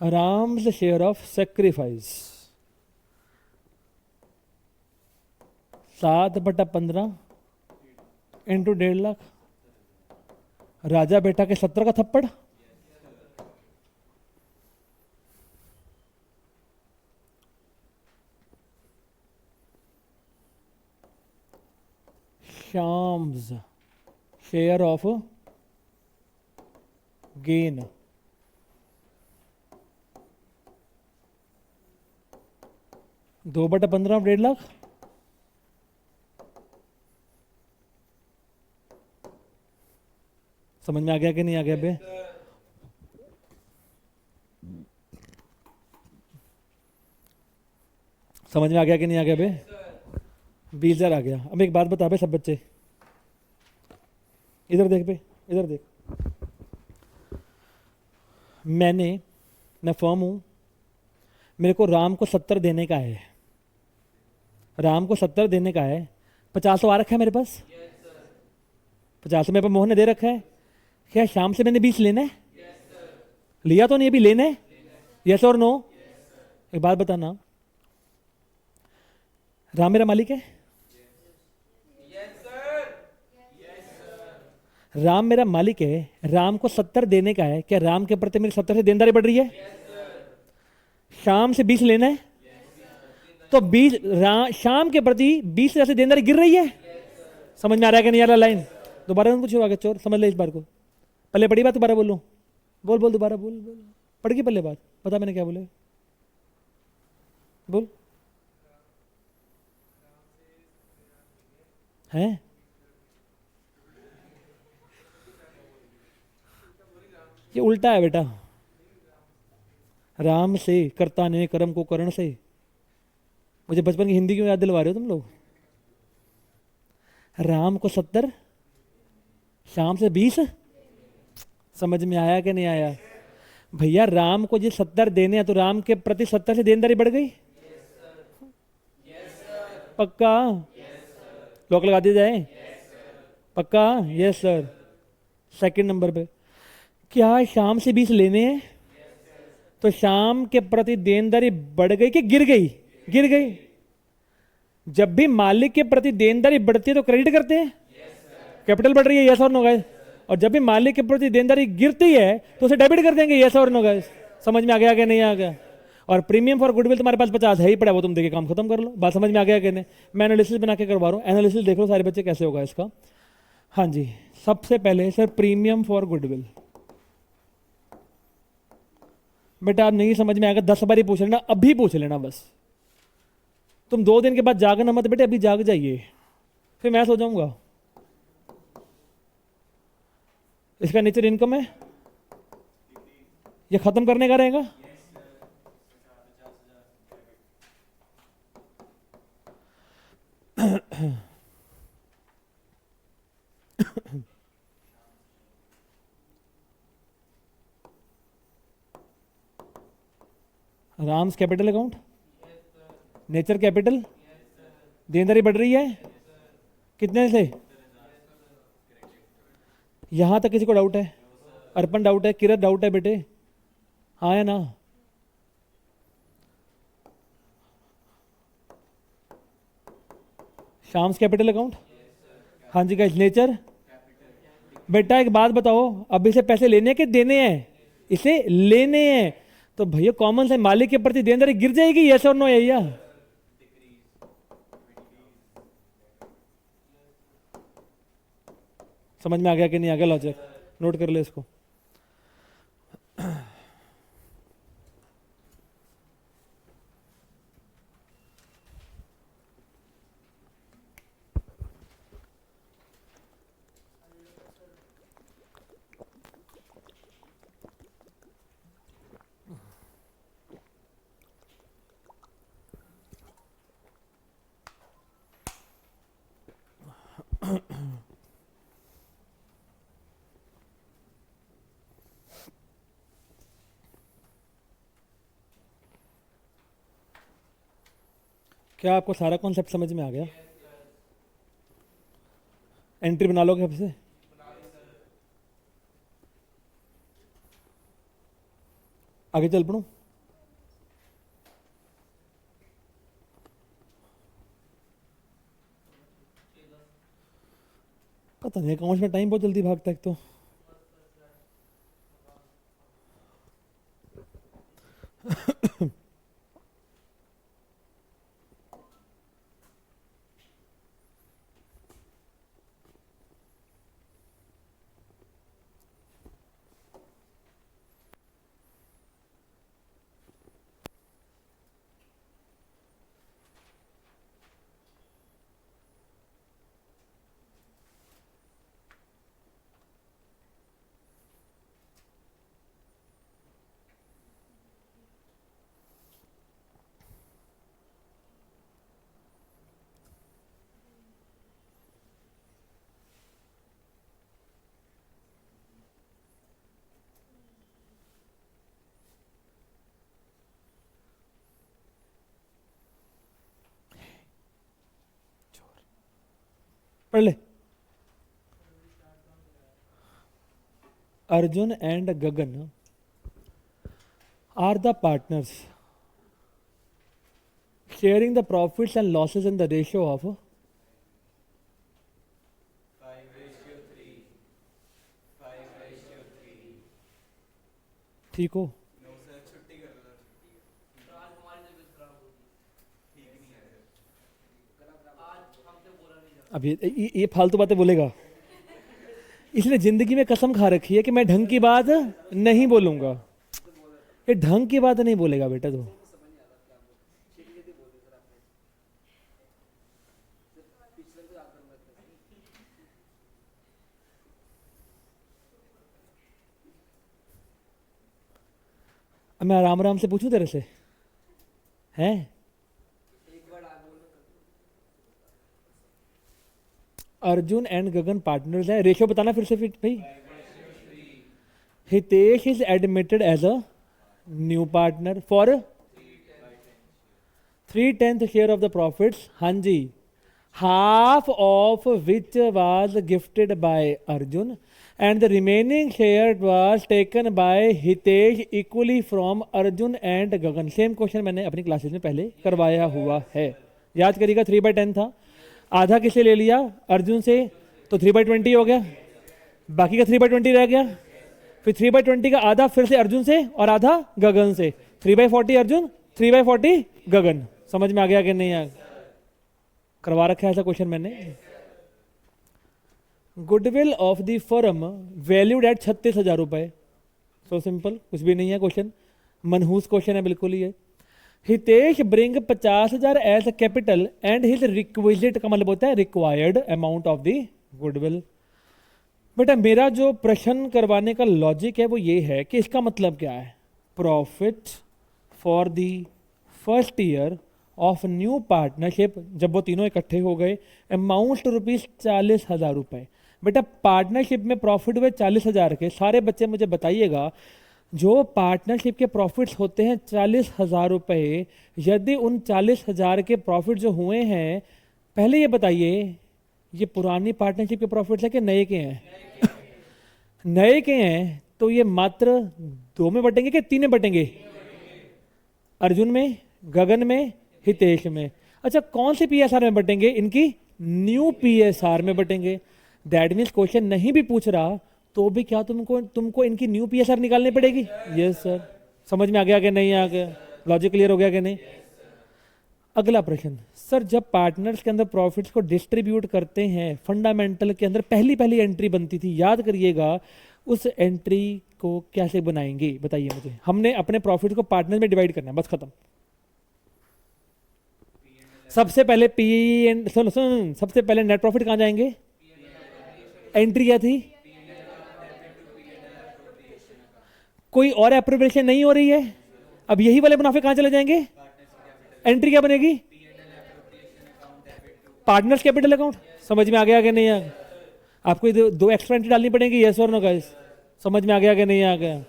Ram's share of sacrifice 7/15 into 1.5 lakh. राजा बेटा के 70 का थप्पड़, शाम्स शेयर ऑफ गेन, दो बटा 15 में 1.5 लाख। समझ में आ गया कि नहीं आ गया बे? समझ में आ गया कि नहीं आ गया बे? 20,000 आ गया। अब एक बात बता बे सब बच्चे, इधर देख बे, इधर देख। मैं फर्म हूं, मेरे को राम को 70 देने का है, राम को 70 देने का है। 50 तो आ रखा है मेरे पास, 50 तो मेरे पास मोहन ने दे रखा है। क्या शाम से मैंने 20 लेना है? लिया तो नहीं, अभी लेना है? यस और नो? एक बात बताना, राम मेरा मालिक है? राम मेरा मालिक है, राम को 70 देने का है। क्या राम के प्रति मेरी 70 से देनदारी बढ़ रही है? शाम से 20 लेना है, तो 20 शाम के प्रति 20,000 से देनदारी गिर रही है। समझ में आ रहा है कि नहीं आ रहा? लाइन दोबारा पूछो आगे, चोर समझ ले इस बार को। पहले पढ़ी बात दोबारा बोलो, बोल बोल दोबारा बोल बोल। पढ़ के पहले बात बता, मैंने क्या बोले बोल। हैं ये उल्टा है बेटा। राम से कर्ता ने कर्म को करण से। मुझे बचपन की हिंदी क्यों याद दिलवा रहे हो तुम लोग? राम को 70, शाम से 20। समझ में आया कि नहीं आया? भैया राम को जो 70 देने हैं, तो राम के प्रति 70 से देनदारी बढ़ गई। पक्का? लॉक लगा दिया जाए? पक्का? Yes sir. सेकंड नंबर पे, क्या शाम से 20 लेने हैं, तो शाम के प्रति देनदारी बढ़ गई कि गिर गई? गिर गई। जब भी मालिक के प्रति देनदारी बढ़ती है तो क्रेडिट करते हैं, कैपिटल बढ़ रही है, यस और नो गाइस? और जब भी मालिक के प्रति देनदारी गिरती है तो उसे डेबिट कर देंगे, यस और नो गाइस? समझ में आ गया कि नहीं आ गया? और प्रीमियम फॉर गुडविल तुम्हारे पास 50 है ही पड़ा, वो तुम देके काम खत्म कर लो। बात समझ में आ गया कि नहीं? मैं एनालिसिस बना के करवा रहा हूँ, एनालिसिस देख लो सारे बच्चे कैसे होगा इसका। हाँ जी, सबसे पहले सर प्रीमियम फॉर गुडविल। बेटा आप नहीं समझ में आएगा 10 बार ही पूछ लेना, अभी पूछ लेना बस। तुम 2 दिन के बाद जागना मत बेटे, अभी जाग जाइए, फिर मैं सो जाऊंगा। इसका नेचर इनकम है, ये खत्म करने का रहेगा। Ram's capital account, nature capital, देनदारी बढ़ रही है कितने से? यहां तक किसी को डाउट है? अर्पण डाउट है, किरत डाउट है बेटे? हाँ या ना? शाम्स कैपिटल अकाउंट, हाँ जी गाइस। नेचर, बेटा एक बात बताओ, अब इसे पैसे लेने के देने हैं? इसे लेने हैं, तो भैया कॉमन से मालिक के प्रति देनदारी गिर जाएगी, यस और नो भैया? समझ में आ गया कि नहीं आ गया लॉजिक? नोट कर ले इसको। क्या आपको सारा कॉन्सेप्ट समझ में आ गया? एंट्री बना लोगे अब से? आगे चल पड़ू? पता नहीं अकाउंट्स में टाइम बहुत जल्दी भागता है एक तो। पढ़ ले। Arjun and Gagan are the partners sharing the profits and losses in the ratio of 5:3. 5:3. ठीक हो? नो सर, छुट्टी कर लो सर। आज हमारी तबीयत खराब होगी। ठीक नहीं है सर। आज हमसे बोला नहीं जाता। अब ये फालतू बातें बोलेगा, इसलिए जिंदगी में कसम खा रखी है कि मैं ढंग की बात नहीं बोलूंगा। ये ढंग की बात नहीं बोलेगा बेटा तो। अब मैं आराम आराम से पूछूं तेरे से, हैं? अर्जुन एंड गगन पार्टनर्स हैं। रेशियो बताना फिर से फिर भाई। Hitesh is admitted as a new partner for 3/10 share of the profits. हाँ जी, half of which was gifted by Arjun and the remaining share was taken by Hitesh equally from Arjun and Gagan। Same question मैंने अपनी क्लासेस में पहले करवाया हुआ है, याद करिएगा। 3/10 था, आधा किसे ले लिया? अर्जुन से, तो 3/20 हो गया, बाकी का 3/20 रह गया। फिर 3/20 का आधा फिर से अर्जुन से और आधा गगन से। 3/40 अर्जुन, 3/40 गगन। समझ में आ गया कि नहीं? आ करवा रखा है ऐसा क्वेश्चन मैंने। Goodwill of the firm valued at 36,000 रुपए। सो सिंपल, कुछ भी नहीं है क्वेश्चन, मनहूस क्वेश्चन है बिल्कुल ही है। Hitesh bring 50,000 as capital and his requisite का मतलब होता है required amount of the goodwill. बेटा मेरा जो प्रश्न करवाने का लॉजिक है वो ये है कि इसका मतलब क्या है? Profit for the first year of new partnership, जब वो तीनों इकट्ठे हो गए, अमाउंट रुपीज 40,000 रुपए। बेटा पार्टनरशिप में प्रॉफिट हुए 40,000 के। सारे बच्चे मुझे बताइएगा, जो पार्टनरशिप के प्रॉफिट्स होते हैं 40,000 रुपए, यदि उन 40,000 के प्रॉफिट जो हुए हैं, पहले ये बताइए ये पुरानी पार्टनरशिप के प्रॉफिट्स है कि नए के हैं? नए के हैं, तो ये मात्र 2 में बटेंगे कि 3 में बटेंगे? अर्जुन में, गगन में, हितेश में। अच्छा, कौन से पीएसआर में बटेंगे? इनकी न्यू पीएसआर में बटेंगे। दैट मीन्स क्वेश्चन नहीं भी पूछ रहा तो भी क्या तुमको इनकी न्यू पीएसआर निकालनी पड़ेगी? Yes sir. समझ में आ गया कि नहीं आ गया? लॉजिक क्लियर हो गया कि नहीं? अगला प्रश्न, सर जब पार्टनर्स के अंदर प्रॉफिट्स को डिस्ट्रीब्यूट करते हैं, फंडामेंटल के अंदर पहली एंट्री बनती थी, याद करिएगा, उस एंट्री को कैसे बनाएंगे बताइए मुझे। हमने अपने प्रॉफिट को पार्टनर में डिवाइड करना है, बस खत्म। सबसे पहले सबसे पहले नेट प्रॉफिट कहां जाएंगे? एंट्री क्या थी? कोई और एप्रोप्रिएशन नहीं हो रही है, अब यही वाले मुनाफे कहां चले जाएंगे? एंट्री क्या बनेगी? Partners capital account. समझ में आ गया कि नहीं आ गया? आपको दो एक्स्ट्रा एंट्री डालनी पड़ेगी, यस और नो गाइस? समझ में आ गया कि नहीं आ गया?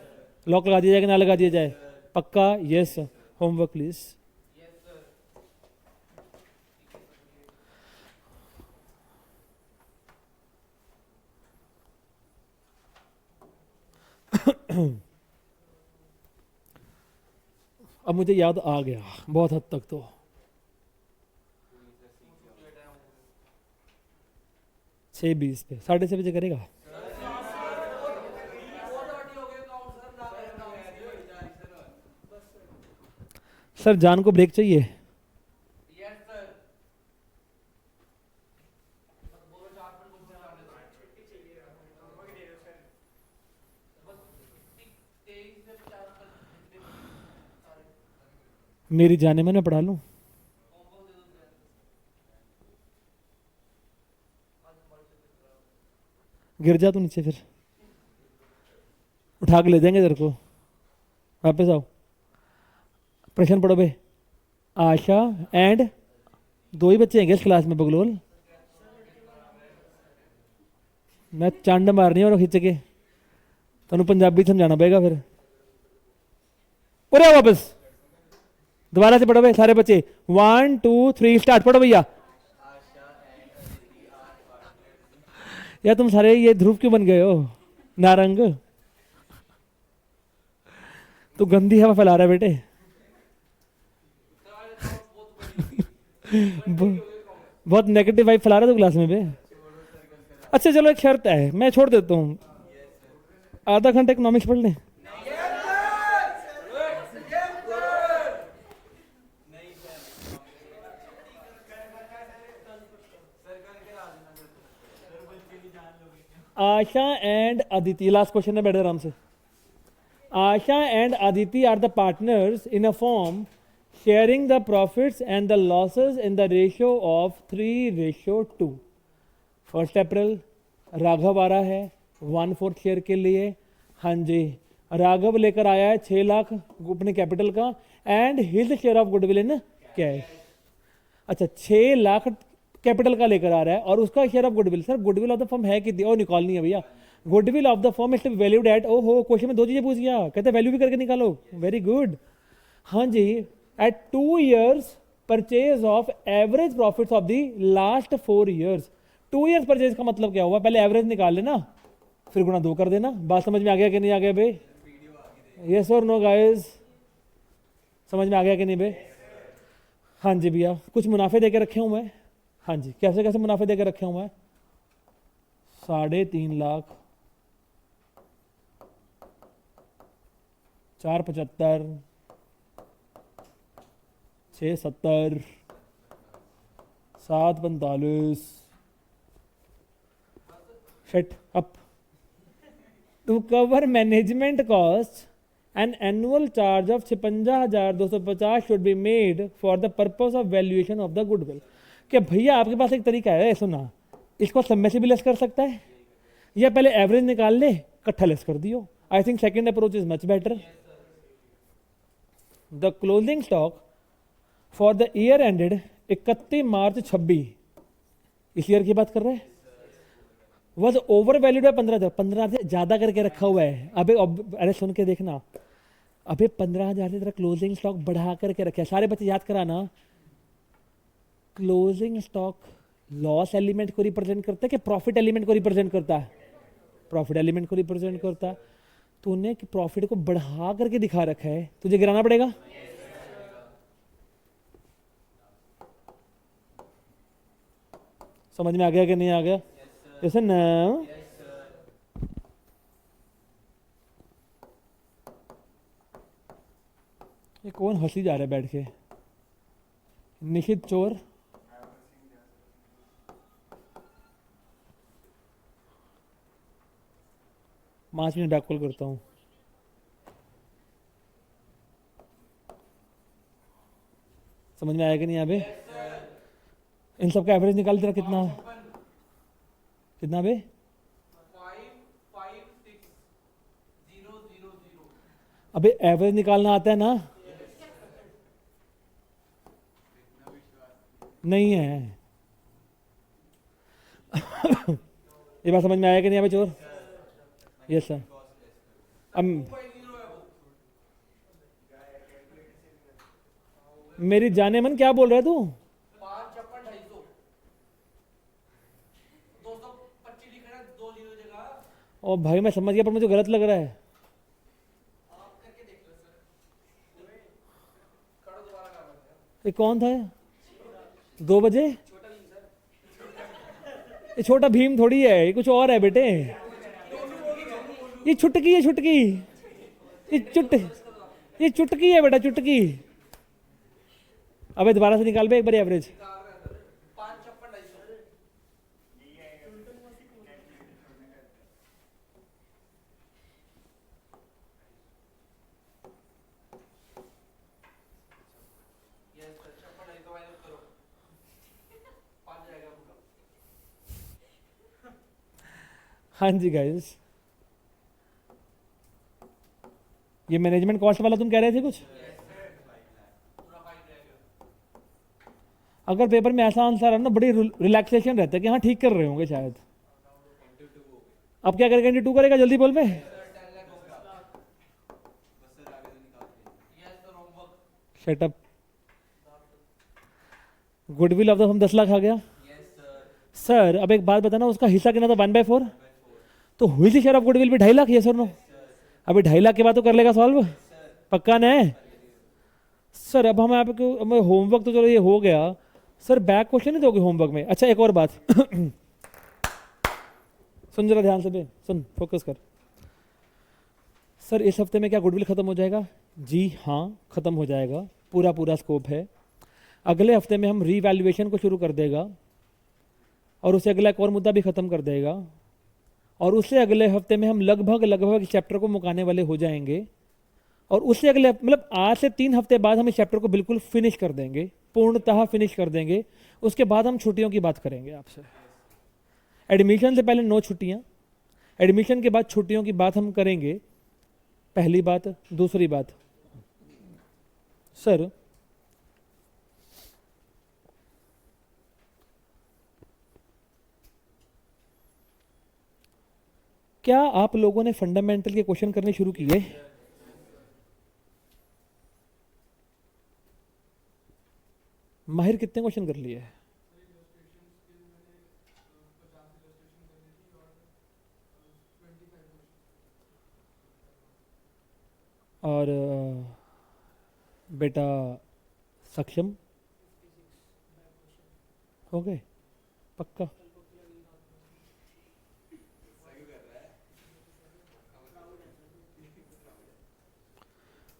लॉक लगा दिया जाए कि ना लगा दिया जाए? पक्का? यस। Homework please. अब मुझे याद आ गया बहुत हद तक, तो 6:20 पे 6:30 बजे करेगा। सर जान को ब्रेक चाहिए? मेरी जाने में मैं पढ़ा लूं? गिर जा तू नीचे, फिर उठा के ले जाएंगे तेरे को। वापस आओ, प्रश्न पढ़ो बे। आशा एंड 2 ही बच्चे हैं इस क्लास में बगलोल। मैं चंड मारनी और खिंच के तेन पंजाबी समझाना पड़ेगा फिर। उरे वापस दोबारा से पढ़ो भाई सारे बच्चे। 1 2 3 स्टार्ट। पढ़ो भैया। या तुम सारे ये ध्रुव क्यों बन गए हो, नारंग? तू गंदी हवा फैला रहा है बेटे। बहुत नेगेटिव वाइब फैला रहा है तू क्लास में बे। अच्छा चलो एक शर्त है, मैं छोड़ देता हूँ, आधा घंटा इकोनॉमिक्स पढ़ लें। Asha and Aditi, last question है, बैठे आराम से। Asha and Aditi are the partners in a firm sharing the profits and the losses in the ratio of 3:2। 1 April Raghav आ रहा है 1/4 शेयर के लिए। हाँ जी, राघव लेकर आया है 6 लाख अपने कैपिटल का and his share of goodwill in cash. अच्छा 6 लाख कैपिटल का लेकर आ रहा है और उसका share of goodwill, sir goodwill of the firm है कितनी, और निकालनी है भैया। Goodwill of the firm is valued eight, ओहो क्वेश्चन में 2 चीजें पूछ गया, कहते वैल्यू भी करके निकालो, वेरी गुड। हाँ जी, at 2 years purchase of average profits of the last 4 years। 2 years purchase का मतलब क्या हुआ, पहले एवरेज निकाल लेना फिर गुणा 2 कर देना। बात समझ में आ गया कि नहीं आ गया बे? यस और नो गाइस, समझ में आ गया कि नहीं बे? हाँ जी भैया, कुछ मुनाफे देके रखे हुए हैं। हाँ जी, कैसे कैसे मुनाफे देके रखे हुए हैं? 3.5 lakh, 4.75, 6.70, 7.45। shut up। To cover management costs, an annual charge of 56,250 should be made for the purpose of valuation of the goodwill। क्या भैया आपके पास एक तरीका है, सुना, इसको सब में से भी लेस कर सकता है, या पहले एवरेज निकाल ले इकट्ठा लेस कर दियो। I think second approach is much better. The closing stock for the year ended 31 मार्च 26, इस ईयर की बात कर रहे हैं, वॉज ओवर वैल्यूड है 15,000, 15,000 ज्यादा करके रखा हुआ है। अबे अरे सुन के देखना, अबे 15,000 से तेरा क्लोजिंग स्टॉक बढ़ा करके रखा है। सारे बच्चे याद कराना, क्लोजिंग स्टॉक लॉस एलिमेंट को रिप्रेजेंट करता है कि प्रॉफिट एलिमेंट को रिप्रेजेंट करता है? प्रॉफिट एलिमेंट को रिप्रेजेंट करता है। तूने प्रॉफिट को बढ़ा करके दिखा रखा है, तुझे गिराना पड़ेगा। समझ में आ गया कि नहीं आ गया? जैसे ना ये कौन हंसी जा रहा है बैठ के? निशित चोर। पाँच मिनट बैक कॉल करता हूँ। समझ में आया कि नहीं? यहाँ पे इन सब का एवरेज निकाल तेरा कितना कितना बे? 556,000। अबे एवरेज निकालना आता है ना? नहीं है। ये बात समझ में आया कि नहीं यहाँ पे चोर? Yes sir. अब मेरी जाने मन क्या बोल रहा है तू? 556,250, 225 लिख रहा है, 2 जीरो जगह। ओ भाई मैं समझ गया, पर मुझे गलत लग रहा है। आप करके देख लो सर, करो दोबारा कर सकते हैं। ये कौन था? 2 बजे? छोटा नहीं सर, ये छोटा भीम थोड़ी है, ये कुछ और है बेटे। ये छुटकी है, छुटकी। ये चुटकी है बेटा, चुटकी। अबे दोबारा से निकाल बे एक बार एवरेज। 556,250। यस सर, 56,250 माइनस करो, 5 जाएगा पूरा। हाँ जी गाइस, ये मैनेजमेंट कॉस्ट वाला तुम कह रहे थे कुछ? पूरा 5 जाएगा। अगर पेपर में ऐसा आंसर है ना, बड़ी रिलैक्सेशन रहता है कि हाँ ठीक कर रहे होंगे शायद। अब क्या करेगा? 2 करेगा, जल्दी बोल बे। सर 10 लाख होगा। बस सर आगे तो निकाल दिया। Yes sir, homework. Shut up. Goodwill of the firm 10 lakh आ गया। Yes sir. सर अब एक बात बताना, उसका हिस्सा कितना था? 1/4। तो हुई थी शेयर ऑफ गुडविल भी 2.5 लाख, ये सर नो? अभी 2.5 लाख के बाद तो कर लेगा सॉल्व, पक्का न है सर? अब हम आपको होमवर्क तो चलो ये हो गया सर, बैक क्वेश्चन नहीं दोगे होमवर्क में? अच्छा एक और बात सुन जरा ध्यान से बे, सुन, फोकस कर। सर इस हफ्ते में क्या गुडविल खत्म हो जाएगा? जी हाँ खत्म हो जाएगा, पूरा पूरा स्कोप है। अगले हफ्ते में हम रीवैल्यूएशन को शुरू कर देगा, और उससे अगला एक और मुद्दा भी खत्म कर देगा, और उससे अगले हफ्ते में हम लगभग लगभग चैप्टर को मुकाने वाले हो जाएंगे, और उससे अगले मतलब आज से 3 हफ्ते बाद हम इस चैप्टर को बिल्कुल फिनिश कर देंगे, पूर्णतः फिनिश कर देंगे। उसके बाद हम छुट्टियों की बात करेंगे आपसे। एडमिशन से पहले 9 छुट्टियां, एडमिशन के बाद छुट्टियों की बात हम करेंगे, पहली बात। दूसरी बात सर, क्या आप लोगों ने फंडामेंटल के क्वेश्चन करने शुरू किए? माहिर कितने क्वेश्चन कर लिए? और बेटा सक्षम हो गए पक्का?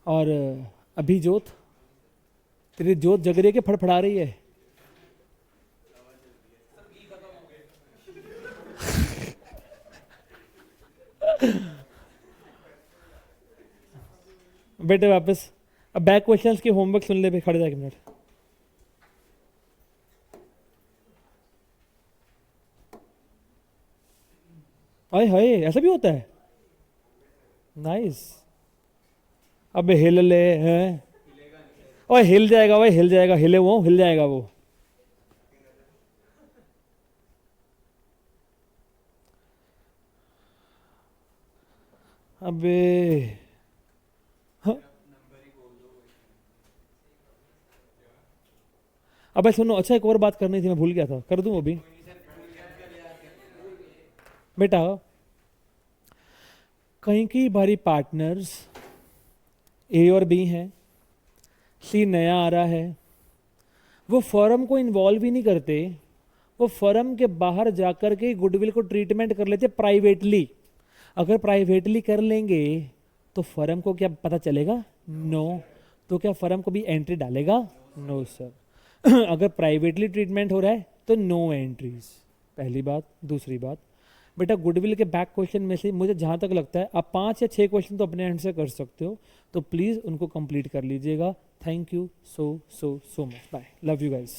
और अभी जोत, तेरी जोत जग रही है कि फड़फड़ा रही है? बेटे वापस, अब बैक क्वेश्चंस की होमवर्क सुन ले पे, खड़े जा 1 मिनट। आए हाय, ऐसा भी होता है? नाइस। अब हिल ले हैं, ओए हिल जाएगा, ओए हिल जाएगा, हिले वो हिल जाएगा वो। अबे हाँ। अबे सुनो, अच्छा एक और बात करनी थी, मैं भूल गया था, कर दूं अभी? बेटा कहीं की बारी पार्टनर्स ए और बी हैं, सी नया आ रहा है, वो फर्म को इन्वॉल्व ही नहीं करते, वो फर्म के बाहर जाकर के गुडविल को ट्रीटमेंट कर लेते प्राइवेटली। अगर प्राइवेटली कर लेंगे तो फर्म को क्या पता चलेगा? नो। तो क्या फर्म को भी एंट्री डालेगा? No sir. अगर प्राइवेटली ट्रीटमेंट हो रहा है तो नो एंट्रीज, पहली बात। दूसरी बात, बेटा गुडविल के बैक क्वेश्चन में से मुझे जहाँ तक लगता है आप 5 या 6 क्वेश्चन तो अपने एंड से कर सकते हो, तो प्लीज़ उनको कंप्लीट कर लीजिएगा। Thank you so so so much, bye, love you guys.